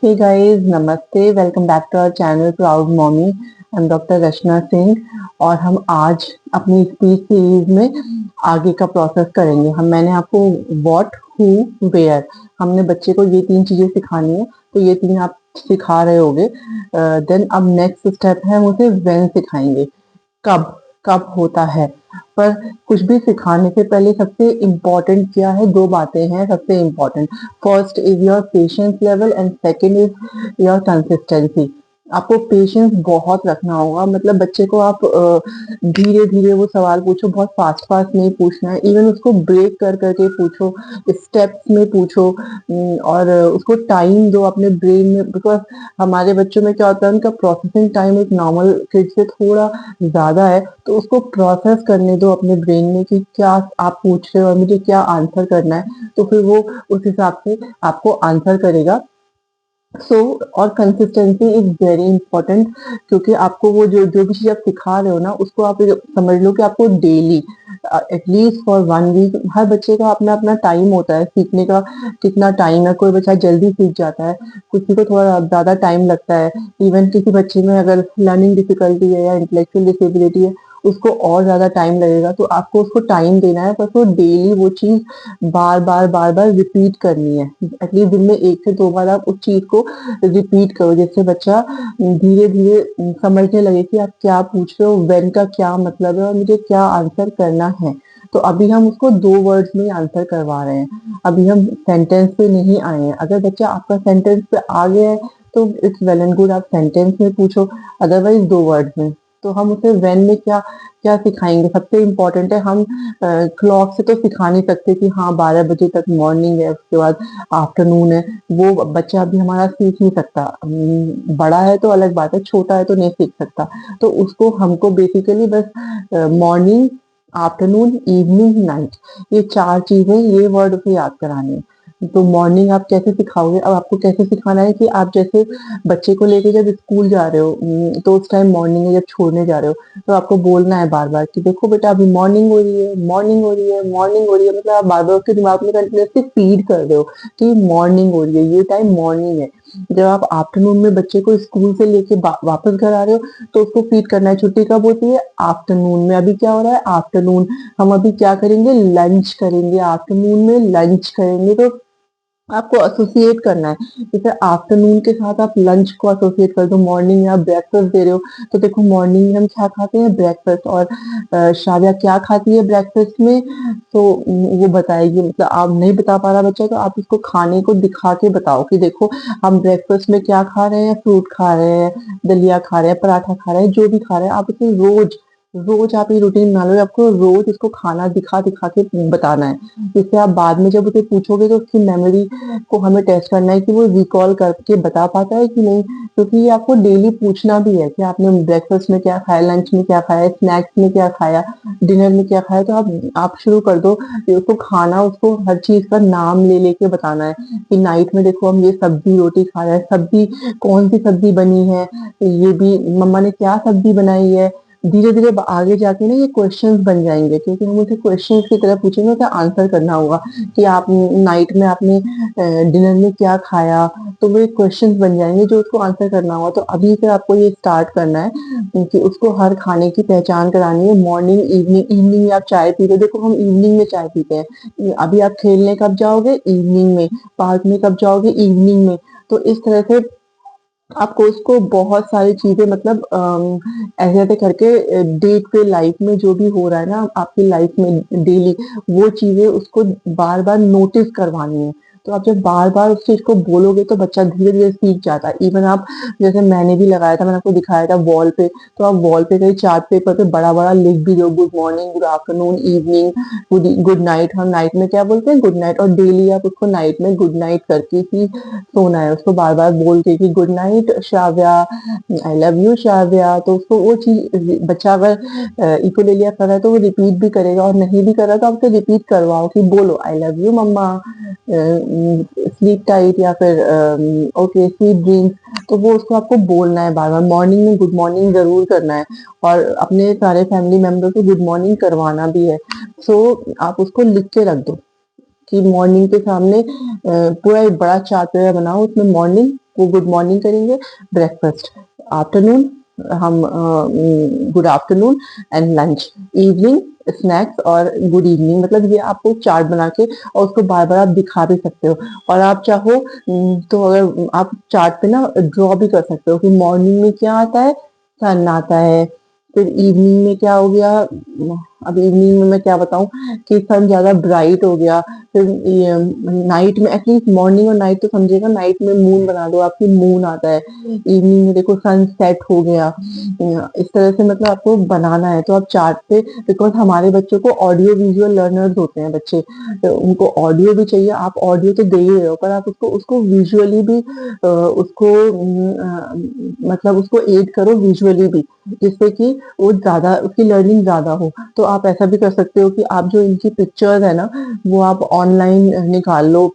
Hey guys, नमस्ते, welcome back to our channel proud mommy. I am doctor Rachna Singh और हम आज अपनी स्पीच सीरीज में आगे का प्रोसेस करेंगे। मैंने आपको व्हाट, हु, वेयर, हमने बच्चे को ये 3 चीजें सिखानी है, तो ये 3 आप सिखा रहे होगे। देन अब नेक्स्ट स्टेप है, हम उसे व्हेन सिखाएंगे, कब कब होता है। पर कुछ भी सिखाने से पहले सबसे इम्पोर्टेंट क्या है, 2 बातें हैं सबसे important. First is your patience level and second is your consistency. आपको पेशेंस बहुत रखना होगा, मतलब बच्चे को आप धीरे धीरे वो सवाल पूछो, बहुत फास्ट फास्ट नहीं पूछना है। इवन उसको ब्रेक कर करके पूछो, स्टेप्स में पूछो, और उसको टाइम दो अपने ब्रेन में। बिकॉज हमारे बच्चों में क्या होता है, उनका प्रोसेसिंग टाइम एक नॉर्मल किड से थोड़ा ज्यादा है, तो उसको प्रोसेस करने दो अपने ब्रेन में कि क्या आप पूछ रहे हो और मुझे क्या आंसर करना है, तो फिर वो उस हिसाब से आपको आंसर करेगा। और कंसिस्टेंसी इज वेरी इंपॉर्टेंट, क्योंकि आपको वो जो जो भी चीज आप सिखा रहे हो ना, उसको आप समझ लो कि आपको डेली एटलीस्ट फॉर 1 वीक, हर बच्चे का अपना अपना टाइम होता है सीखने का। कितना टाइम है, कोई बच्चा जल्दी सीख जाता है, किसी को थोड़ा ज्यादा टाइम लगता है। इवन किसी बच्चे में अगर लर्निंग डिफिकल्टी है या इंटेलेक्चुअल डिसेबिलिटी है, उसको और ज्यादा टाइम लगेगा। तो आपको उसको टाइम देना है, बस वो डेली वो चीज बार बार रिपीट करनी है। एटलीस्ट दिन में 1 से 2 बार आप उस चीज को रिपीट करो, जिससे बच्चा धीरे धीरे समझने लगे कि आप क्या पूछ रहे हो, व्हेन का क्या मतलब है और मुझे क्या आंसर करना है। तो अभी हम उसको 2 वर्ड्स में आंसर करवा रहे हैं, अभी हम सेंटेंस पे नहीं आए हैं। अगर बच्चा आपका सेंटेंस पे आ गया है तो इट्स वेल एंड गुड, आप सेंटेंस में पूछो, अदरवाइज 2 वर्ड्स में। तो हम उसे व्हेन में क्या क्या सिखाएंगे, सबसे इम्पोर्टेंट है, हम क्लॉक से तो सिखा नहीं सकते कि हाँ 12 बजे तक मॉर्निंग है, उसके बाद आफ्टरनून है। वो बच्चा अभी हमारा सीख नहीं सकता। बड़ा है तो अलग बात है, छोटा है तो नहीं सीख सकता। तो उसको हमको बेसिकली बस मॉर्निंग, आफ्टरनून, इवनिंग, नाइट, ये 4 चीजें, ये वर्ड उसे याद कराने हैं। तो मॉर्निंग आप कैसे सिखाओगे, अब आपको कैसे सिखाना है कि आप जैसे बच्चे को लेके जब स्कूल जा रहे हो, तो उस टाइम मॉर्निंग है, जब छोड़ने जा रहे हो, तो आपको बोलना है बार बार कि देखो बेटा अभी मॉर्निंग हो रही है, मॉर्निंग हो रही है, मॉर्निंग हो रही है। मतलब आप बार बार उसके दिमाग में कंटिन्यूसली फीड कर रहे हो कि मॉर्निंग हो रही है, ये टाइम मॉर्निंग है। जब आप आफ्टरनून में बच्चे को स्कूल से लेके वापस घर आ रहे हो, तो उसको फीड करना है, छुट्टी कब होती है, आफ्टरनून में। अभी क्या हो रहा है, आफ्टरनून, हम अभी क्या करेंगे, लंच करेंगे, आफ्टरनून में लंच करेंगे। तो आपको एसोसिएट करना है, जैसे आफ्टरनून के साथ आप लंच को एसोसिएट कर दो। मॉर्निंग में आप ब्रेकफास्ट दे रहे हो, तो देखो मॉर्निंग में हम क्या खाते हैं, ब्रेकफास्ट। और शाविया क्या खाती है ब्रेकफास्ट में, तो वो बताएगी। मतलब आप नहीं बता पा रहा बच्चा, तो आप उसको खाने को दिखा के बताओ कि देखो हम ब्रेकफास्ट में क्या खा रहे हैं, फ्रूट खा रहे हैं, दलिया खा रहे हैं, पराठा खा रहे हैं, जो भी खा रहे हैं। आप उसे रोज रोज आप ये रूटीन बना लो, आपको रोज इसको खाना दिखा दिखा के बताना है, जिससे आप बाद में जब उसे पूछोगे तो उसकी मेमोरी को हमें टेस्ट करना है कि वो रिकॉल करके बता पाता है कि नहीं। क्योंकि ये आपको डेली पूछना भी है कि आपने ब्रेकफास्ट में क्या खाया, लंच में क्या खाया, स्नैक्स में क्या खाया, डिनर में क्या खाया। तो आप शुरू कर दो कि उसको खाना, उसको हर चीज का नाम ले लेके बताना है कि नाइट में देखो हम ये सब्जी रोटी खा रहे हैं, सब्जी कौन सी सब्जी बनी है, ये भी मम्मा ने क्या सब्जी बनाई है। धीरे धीरे आगे जाके ना ये क्वेश्चंस बन जाएंगे, क्योंकि हम उसे क्वेश्चंस की तरह पूछेंगे तो आंसर करना होगा कि आप नाइट में आपने डिनर में क्या खाया। तो वो क्वेश्चंस बन जाएंगे जो उसको आंसर करना होगा। तो अभी से आपको ये स्टार्ट करना है कि उसको हर खाने की पहचान करानी है। मॉर्निंग, इवनिंग, इवनिंग में आप चाय पीते हो, देखो हम इवनिंग में चाय पीते हैं। अभी आप खेलने कब जाओगे, इवनिंग में। पार्क में कब जाओगे, इवनिंग में। तो इस तरह से आपको उसको बहुत सारी चीजें, मतलब ऐसे ऐसे करके डे टू लाइफ में जो भी हो रहा है ना आपकी लाइफ में डेली, वो चीजें उसको बार बार नोटिस करवानी है। तो आप जब बार बार उस चीज को बोलोगे तो बच्चा धीरे धीरे सीख जाता है। इवन आप, जैसे मैंने भी लगाया था, मैंने आपको दिखाया था वॉल पे, तो आप वॉल पे कहीं चार्ट पेपर पे बड़ा बड़ा लिख भी दो, good morning, good afternoon, evening, good good night. हम नाइट में क्या बोलते हैं, गुड नाइट। और डेली आप उसको नाइट में गुड नाइट करके ही सोना है, उसको बार बार बोल के कि good night Shravya, I love you Shravya. तो उसको वो चीज, बच्चा अगर इकोलेलिया कर रहा है तो वो रिपीट भी करेगा, और नहीं भी कर रहा तो आप उसे रिपीट करवाओ कि बोलो I love you mama, sleep tight, या फिर ओके स्वीट ड्रीम्स। तो वो उसको आपको बोलना है बार बार। मॉर्निंग में गुड मॉर्निंग जरूर करना है, और अपने सारे फैमिली मेंबर को गुड मॉर्निंग करवाना भी है। आप उसको लिख के रख दो कि मॉर्निंग के सामने पूरा एक बड़ा चार्ट पेपर बनाओ, उसमें मॉर्निंग, वो गुड मॉर्निंग करेंगे, ब्रेकफास्ट, आफ्टरनून हम good afternoon and lunch, evening snacks और गुड इवनिंग। मतलब ये आपको चार्ट बना के और उसको बार बार आप दिखा भी सकते हो। और आप चाहो तो अगर आप चार्ट पे ना ड्रॉ भी कर सकते हो कि मॉर्निंग में क्या आता है, सन आता है, फिर इवनिंग में क्या हो गया, अब इवनिंग में मैं क्या बताऊं कि सन ज्यादा ब्राइट हो गया, फिर नाइट में, एटलीस्ट मॉर्निंग और नाइट तो समझिएगा, नाइट में मून बना दो, आपकी मून आता है, इवनिंग में देखो सन सेट हो गया। इस तरह से मतलब आपको बनाना है तो आप चार्ट पे, बिकॉज हमारे बच्चों को ऑडियो विजुअल लर्नर्स होते हैं बच्चे, तो उनको ऑडियो भी चाहिए, आप ऑडियो तो दे ही रहे हो पर आप उसको उसको विजुअली भी उसको मतलब उसको एड करो विजुअली भी, जिससे कि वो ज्यादा, उसकी लर्निंग ज्यादा हो। तो आप ऐसा भी कर सकते हो कि आप जो इनकी पिक्चर्स है ना वो आप ऑनलाइन निकाल लो,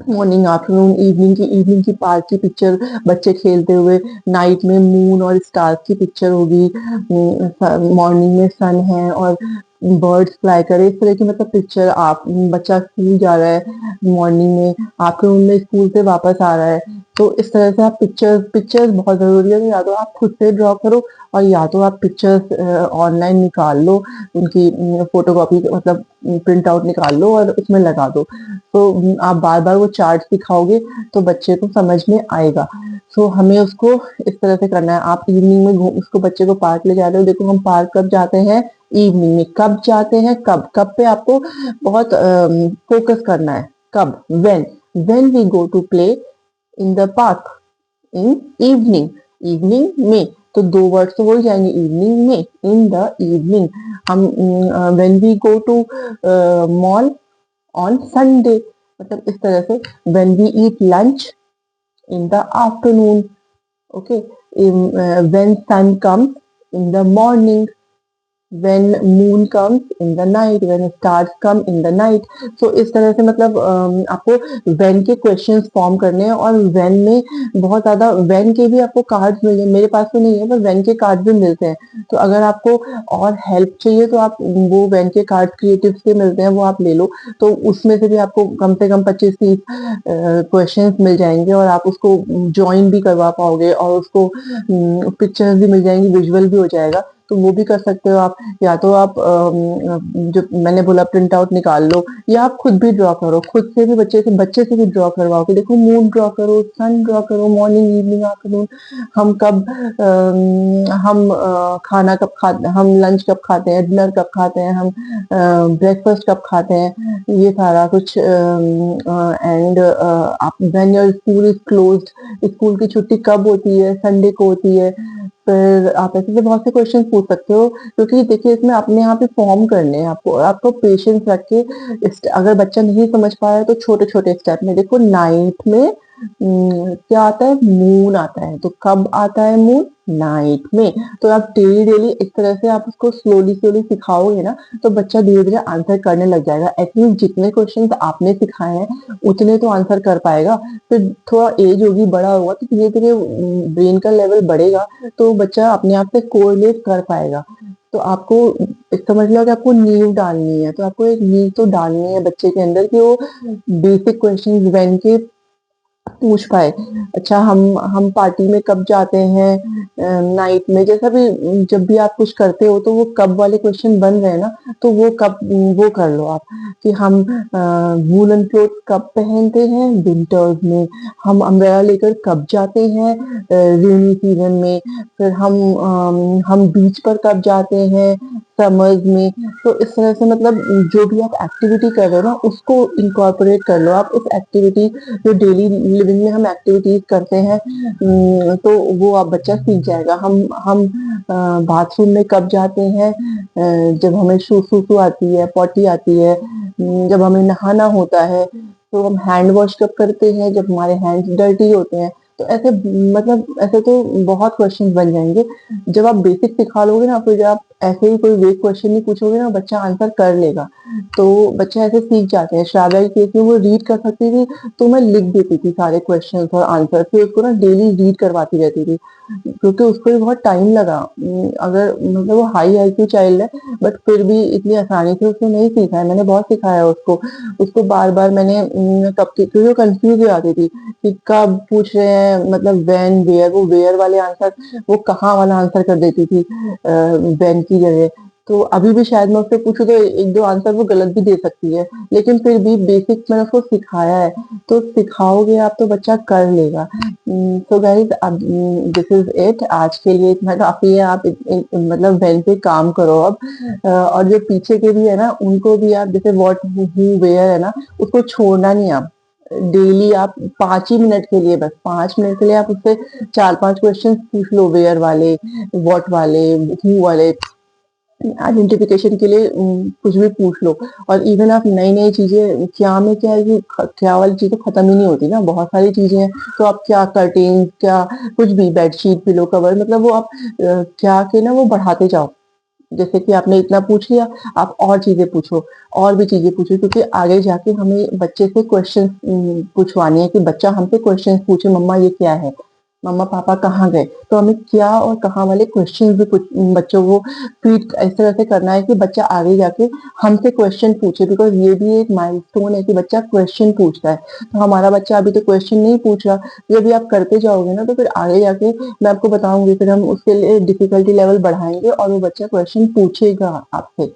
मॉर्निंग आफ्टरनून इवनिंग की पार्क की पिक्चर, बच्चे खेलते हुए, नाइट में मून और स्टार्स की पिक्चर होगी, मॉर्निंग में सन है और बर्ड्स फ्लाई करे, इस तरह की मतलब पिक्चर। आप बच्चा स्कूल जा रहा है मॉर्निंग में, आफ्टरनून में स्कूल से वापस आ रहा है, तो इस तरह से आप पिक्चर्स पिक्चर्स बहुत जरूरी है। तो या तो आप खुद से ड्रॉ करो और या तो आप पिक्चर्स ऑनलाइन निकाल लो, उनकी फोटोकॉपी मतलब प्रिंट आउट निकाल लो और उसमें लगा दो। तो आप बार बार वो चार्ट दिखाओगे तो बच्चे को समझ में आएगा। सो हमें उसको इस तरह से करना है। आप इवनिंग में उसको बच्चे को पार्क ले जा रहे हो, देखो हम पार्क कब जाते हैं, इवनिंग में। कब जाते हैं, कब कब पे आपको बहुत फोकस करना है, कब, when we go to play in the park, in evening, evening में। तो दो वर्ड तो हो ही जाएंगे, इवनिंग में, इन द इवनिंग। हम when we go to mall on Sunday, मतलब इस तरह से। When we eat lunch in the afternoon, okay. When sun comes in the morning, when moon comes in the night, when stars come in the night। so इस तरह से मतलब आपको when के क्वेश्चंस फॉर्म करने हैं। और when में बहुत ज्यादा when के भी आपको कार्ड्स मिल जाए, मेरे पास तो नहीं है पर when के कार्ड भी मिलते हैं। तो अगर आपको और हेल्प चाहिए तो आप वो when के कार्ड क्रिएटिव के मिलते हैं, वो आप ले लो। तो उसमें से भी आपको कम से कम 25-30 क्वेश्चंस मिल जाएंगे और आप उसको ज्वाइन भी करवा पाओगे और उसको पिक्चर्स भी मिल जाएंगी, विजुअल भी हो जाएगा। तो वो भी कर सकते हो आप। या तो आप जो मैंने बोला प्रिंट आउट निकाल लो, या आप खुद भी ड्रॉ करो, खुद से भी बच्चे से भी ड्रॉ करवाओ कि देखो मून ड्रॉ करो, सन ड्रॉ करो, मॉर्निंग इवनिंग आफ्टरनून, हम कब हम खाना कब खाते, हम लंच कब खाते हैं, डिनर कब खाते हैं, हम ब्रेकफास्ट कब खाते हैं, ये सारा कुछ। एंड आप when your school is closed, school की छुट्टी कब होती है, संडे को होती है। फिर आप ऐसे से बहुत से क्वेश्चन पूछ सकते हो, क्योंकि देखिए इसमें अपने आप ही फॉर्म करने हैं आपको। आपको पेशेंस रख के अगर बच्चा नहीं समझ पा रहा है तो छोटे छोटे स्टेप में देखो। नाइट में क्या आता है, मून आता है। तो कब आता है मून, नाइट में। तो आप डेली डेली इस तरह से आप उसको स्लोली स्लोली सिखाओगे ना, तो बच्चा धीरे धीरे आंसर करने लग जाएगा। एटलीस्ट जितने क्वेश्चन आपने सिखाए हैं उतने तो आंसर कर पाएगा। फिर थोड़ा एज होगी, बड़ा होगा, तो धीरे धीरे ब्रेन का लेवल बढ़ेगा तो बच्चा अपने आप से कोरिलेट कर पाएगा। तो आपको समझ लो कि आपको नींव डालनी है, तो आपको एक नींव तो डालनी है बच्चे के अंदर कि वो बेसिक क्वेश्चंस व्हेन के पूछ पाए। अच्छा, हम पार्टी में कब जाते हैं, नाइट में, जैसा भी जब भी आप कुछ करते हो तो वो कब वाले क्वेश्चन बन रहे हैं ना, तो वो कब, वो कर लो आप कि हम वूलन क्लोथ कब पहनते हैं, विंटर्स में। हम अम्ब्रेला लेकर कब जाते हैं, रेनी सीजन में। फिर हम बीच पर कब जाते हैं, समर्स में। तो इस तरह से मतलब जो भी आप एक्टिविटी कर रहे हो ना उसको इंकॉर्पोरेट कर लो आप उस एक्टिविटी, जो डेली लिविंग में हम एक्टिविटीज करते हैं। तो वो आप बच्चा सीख जाएगा। हम बाथरूम में कब जाते हैं, जब हमें सुसु आती है, पॉटी आती है, जब हमें नहाना होता है। तो हम हैंड वॉश कब करते हैं, जब हमारे हैंड्स डर्टी होते हैं। तो ऐसे मतलब ऐसे तो बहुत क्वेश्चन बन जाएंगे। जब आप बेसिक सिखा लोगे ना, फिर जब आप ऐसे ही कोई वेग क्वेश्चन नहीं पूछोगे ना, बच्चा आंसर कर लेगा। तो बच्चे ऐसे सीख जाते हैं। श्राव्या के केस में वो रीड कर सकती थी, तो मैं लिख देती थी सारे क्वेश्चंस और आंसर, फिर उसको ना डेली रीड करवाती रहती थी। क्योंकि उसको भी बहुत टाइम लगा। अगर मतलब वो हाई आईक्यू चाइल्ड है, बट फिर भी इतनी आसानी से उसने नहीं सीखा है। मैंने बहुत सिखाया उसको। उसको बार-बार मैंने कब की, क्योंकि वो कंफ्यूज़ हो जाती थी कि कब पूछ रहे हैं, मतलब व्हेन, वेयर, वो वेयर वाले आंसर, वो कहाँ वाला आंसर कर देती थी व्हेन की जगह। तो अभी भी शायद मैं उससे पूछूँ तो 1-2 आंसर वो गलत भी दे सकती है, लेकिन फिर भी बेसिक मैंने उसको सिखाया है। तो सिखाओगे आप तो बच्चा कर लेगा। सो गाइस, अब दिस इज इट, आज के लिए इतना काफी है। आप मतलब वेल पे काम करो अब। और जो पीछे के भी है ना, उनको भी आप जैसे व्हाट, हु, वेयर है ना, उसको छोड़ना नहीं आप। डेली आप 5 ही मिनट के लिए, बस 5 मिनट के लिए आप उससे 4-5 क्वेश्चन पूछ लो, वेयर वाले, व्हाट वाले, हु वाले, आइडेंटिफिकेशन के लिए कुछ भी पूछ लो। और इवन आप नई नई चीजें, क्या में क्या है कि क्या वाली चीजें खत्म ही नहीं होती ना, बहुत सारी चीजें हैं। तो आप क्या कर्टेन, क्या कुछ भी, बेडशीट, पिलो कवर, मतलब वो आप क्या के ना वो बढ़ाते जाओ। जैसे कि आपने इतना पूछ लिया, आप और चीजें पूछो, और भी चीजें पूछो, क्योंकि आगे जाके हमें बच्चे से क्वेश्चन पूछवानी है कि बच्चा हमसे क्वेश्चन पूछे, मम्मा ये क्या है, मम्मा पापा कहाँ गए। तो हमें क्या और कहाँ वाले क्वेश्चन भी बच्चों को फीड इस तरह से करना है कि बच्चा आगे जाके हमसे क्वेश्चन पूछे। बिकॉज ये भी एक माइलस्टोन है कि बच्चा क्वेश्चन पूछता है। तो हमारा बच्चा अभी तो क्वेश्चन नहीं पूछ रहा, ये भी आप करते जाओगे ना, तो फिर आगे जाके मैं आपको बताऊंगी, फिर हम उसके लिए डिफिकल्टी लेवल बढ़ाएंगे और वो बच्चा क्वेश्चन पूछेगा आपसे।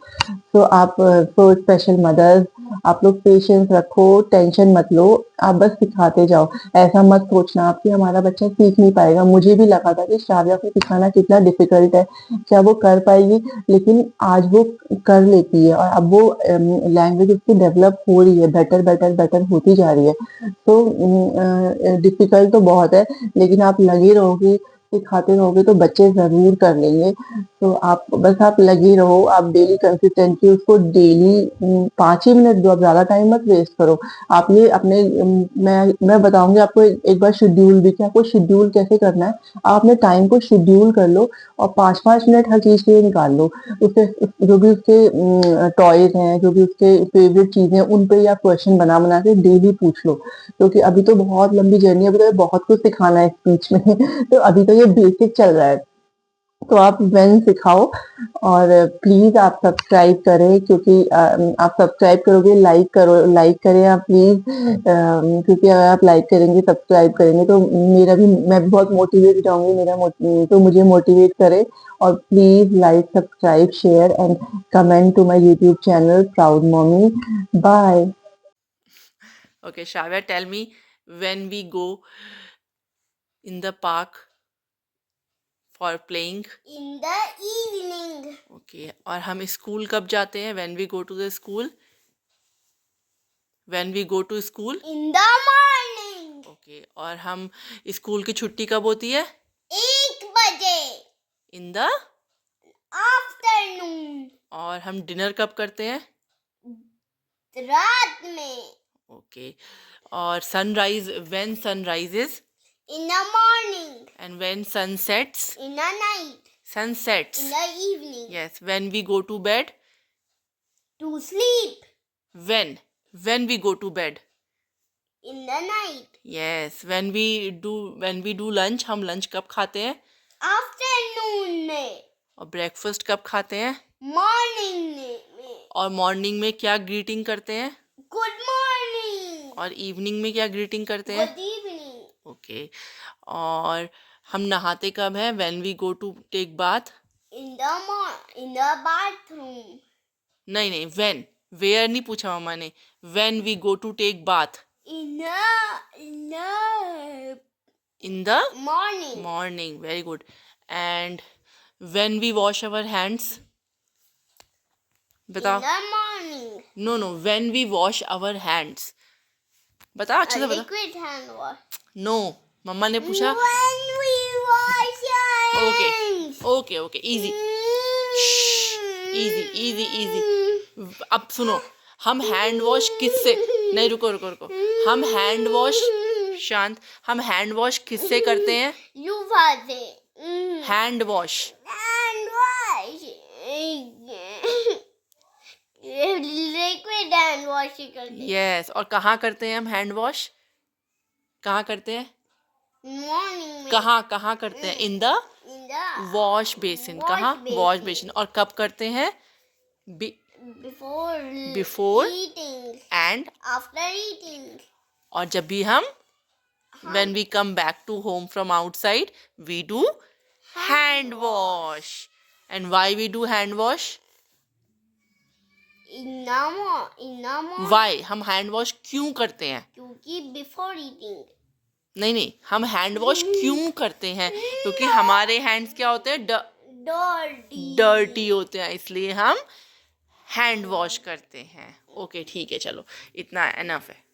तो आप, तो स्पेशल मदर्स, आप लोग पेशेंस रखो, टेंशन मत लो, आप बस सिखाते जाओ। ऐसा मत सोचना आप कि हमारा बच्चा सीख नहीं पाएगा। मुझे भी लगा था कि श्राव्या को सिखाना कितना डिफिकल्ट है, क्या वो कर पाएगी, लेकिन आज वो कर लेती है और अब वो लैंग्वेज उसकी डेवलप हो रही है, बेटर बेटर बेटर होती जा रही है। तो डिफिकल्ट तो बहुत है, लेकिन आप लगे रहोगे, सिखाते रहोगे तो बच्चे जरूर कर लेंगे। तो आप बस आप लगे रहो, आप डेली कंसिस्टेंटली उसको डेली 5 ही मिनट दो, आप ज्यादा टाइम मत वेस्ट करो। आप ये अपने मैं बताऊंगी आपको एक बार शेड्यूल भी, कि आपको शेड्यूल कैसे करना है। आप अपने टाइम को शेड्यूल कर लो और 5-5 मिनट हर चीज के लिए निकाल लो। उसके जो भी उसके टॉयज हैं, जो भी उसके फेवरेट चीजें हैं, उन पे ही आप क्वेश्चन बना बना के डेली पूछ लो। क्योंकि अभी तो बहुत लंबी जर्नी है, अभी तो ये बहुत कुछ सिखाना है स्पीच में तो अभी तो ये बेसिक चल रहा है। तो आप वेन सिखाओ। और प्लीज आप सब्सक्राइब करें, क्योंकि आप सब्सक्राइब करोगे, लाइक करो, लाइक करें आप प्लीज, क्योंकि अगर आप लाइक करेंगे, सब्सक्राइब करेंगे तो मेरा भी, मैं भी बहुत मोटिवेट जाऊंगी, तो मुझे मोटिवेट करे। और please like, subscribe, share and comment to my YouTube channel proud mommy. Bye. Okay, Shravya, tell me when we go in the park for playing. In the evening. Okay, और हम school कब जाते हैं? When we go to the school? When we go to school? In the morning. Okay, और हम school की छुट्टी कब होती है? 1 बजे. In the? आफ्टरनून. और हम डिनर कब करते हैं? रात में. Okay, और sunrise, when sun rises? In the morning. And when sun sets? In the night. Sun sets. In the evening. Yes, when we go to bed? To sleep. When? When we go to bed? In the night. Yes, when we do lunch, हम lunch कब खाते हैं? Afternoon में. और breakfast कब खाते हैं? Morning में. और मॉर्निंग में क्या ग्रीटिंग करते हैं? Good morning. और इवनिंग में क्या ग्रीटिंग करते हैं? Good evening. ओके, और हम नहाते कब हैं? When we go to take bath? In the bathroom. नहीं नहीं, व्हेन, वेयर नहीं पूछा मम्मा ने। When we go to take bath? In the in the morning. Morning, very good. And when we wash our hands? In बताओ। the morning. No no, when we wash our hands, बताओ अच्छे A से, बताओ। liquid hand wash. No, मम्मा ने पूछा। When we wash our okay hands. Okay okay, easy, easy easy easy. अब सुनो, हम हैंड वॉश किससे, नहीं रुको रुको रुको, हम हैंड वॉश, शांत, हम हैंड वॉश किससे करते हैं? You wash it. Hand wash, Hand wash. Liquid hand wash करते हैं. यस। और कहाँ करते हैं हम हैंड वॉश? कहाँ करते हैं? Morning में. कहाँ कहाँ करते हैं? In the In the wash basin. Wash कहाँ? basin. Wash basin. और कब करते हैं? before eating eating. And After eating. और जब भी हम when we come back to home from outside we do hand wash. And why we do hand wash? In the morning. Why हम hand wash क्यों करते हैं? क्योंकि before eating. नहीं, हम हैंड वॉश क्यों करते हैं? क्योंकि हमारे हैंड्स क्या होते हैं? Dirty. डर्टी होते हैं, इसलिए हम हैंड वॉश करते हैं. ओके ठीक है, चलो इतना एनफ है.